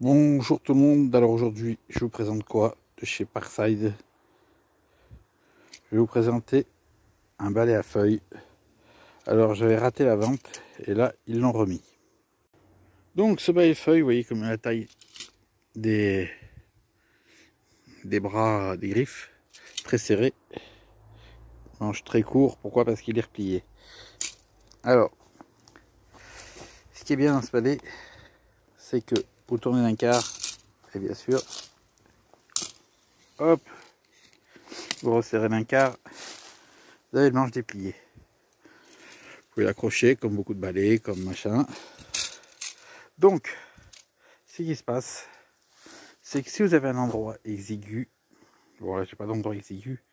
Bonjour tout le monde, alors aujourd'hui je vous présente quoi de chez Parkside. Je vais vous présenter un balai à feuilles. Alors j'avais raté la vente et là ils l'ont remis. Donc ce balai à feuilles, vous voyez comme la taille des bras, des griffes, très serré, manche très court. Pourquoi? Parce qu'il est replié. Alors ce qui est bien dans ce balai, c'est que vous tournez d'un quart et bien sûr hop, vous resserrez d'un quart, vous avez le manche déplié. Vous pouvez l'accrocher comme beaucoup de balais, comme machin. Donc, ce qui se passe, c'est que si vous avez un endroit exigu, bon là j'ai pas d'endroit exigu,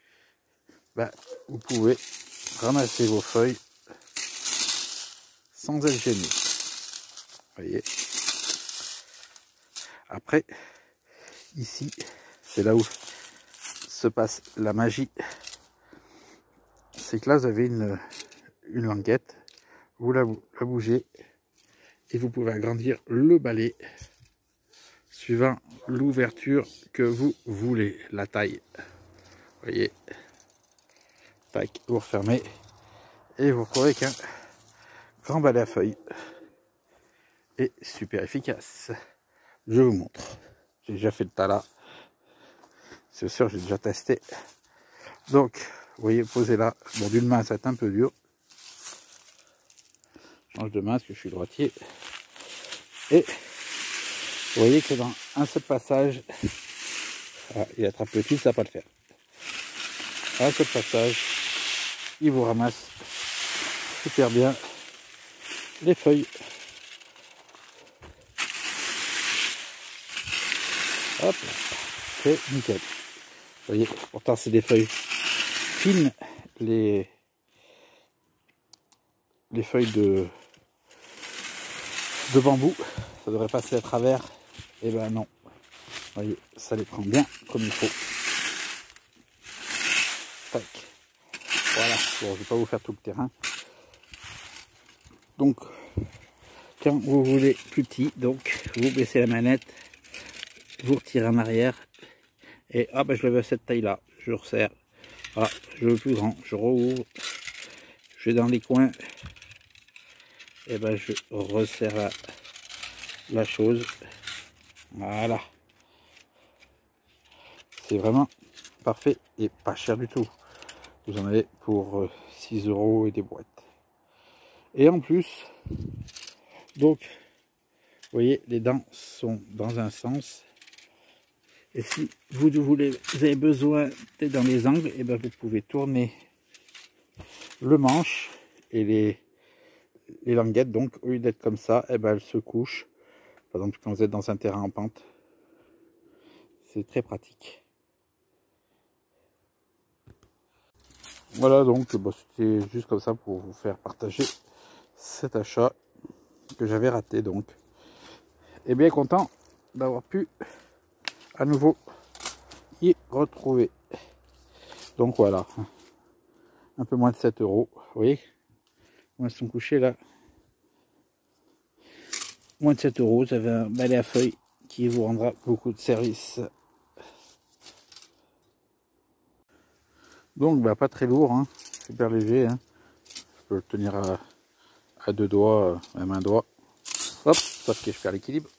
bah, vous pouvez ramasser vos feuilles sans être gêné. Vous voyez. Après, ici, c'est là où se passe la magie. C'est que là vous avez une languette, vous la bougez et vous pouvez agrandir le balai suivant l'ouverture que vous voulez, la taille. Vous voyez, tac, vous refermez et vous retrouvez qu'un grand balai à feuilles et super efficace. Je vous montre. J'ai déjà fait le tas là, c'est sûr, j'ai déjà testé. Donc, vous voyez, posé là. Bon, d'une main, ça va être un peu dur. Je change de main parce que je suis droitier. Et vous voyez que dans un seul passage, il attrape le fil, ça va pas le faire. Un seul passage, il vous ramasse super bien les feuilles. Hop, c'est nickel. Vous voyez, pourtant c'est des feuilles fines, les feuilles de bambou, ça devrait passer à travers. Et ben non, vous voyez, ça les prend bien comme il faut. Tac. Voilà, bon, je vais pas vous faire tout le terrain. Donc, quand vous voulez plus petit, donc vous baissez la manette, vous retirez en arrière, et ah ben je le veux à cette taille là, je resserre. Ah, je veux plus grand, je rouvre, je vais dans les coins, et ben je resserre la chose. Voilà, c'est vraiment parfait et pas cher du tout. Vous en avez pour 6 € et des boîtes. Et en plus, donc, vous voyez, les dents sont dans un sens. Et si vous avez besoin d'être dans les angles, et ben vous pouvez tourner le manche et les languettes. Donc, au lieu d'être comme ça, et ben elles se couchent. Par exemple, quand vous êtes dans un terrain en pente, c'est très pratique. Voilà, donc bon, c'était juste comme ça pour vous faire partager cet achat que j'avais raté, donc. Et bien content d'avoir pu à nouveau y retrouver. Donc voilà, un peu moins de 7 €. Vous voyez, ils sont couchés là. Moins de 7 €, vous avez un balai à feuilles qui vous rendra beaucoup de service. Donc bah, pas très lourd, hein, super léger, hein. Je peux le tenir à deux doigts, même un doigt. Hop, sauf que je perds l'équilibre.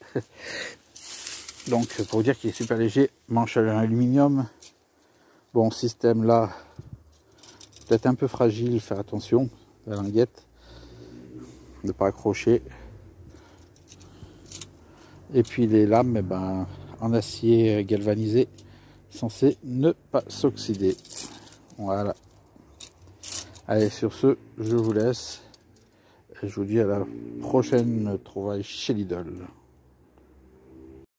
Donc pour vous dire qu'il est super léger, manche en aluminium. Bon, système là, peut-être un peu fragile, faire attention, la languette, ne pas accrocher. Et puis les lames, eh ben, en acier galvanisé, censé ne pas s'oxyder. Voilà. Allez, sur ce, je vous laisse. Et je vous dis à la prochaine trouvaille chez Lidl.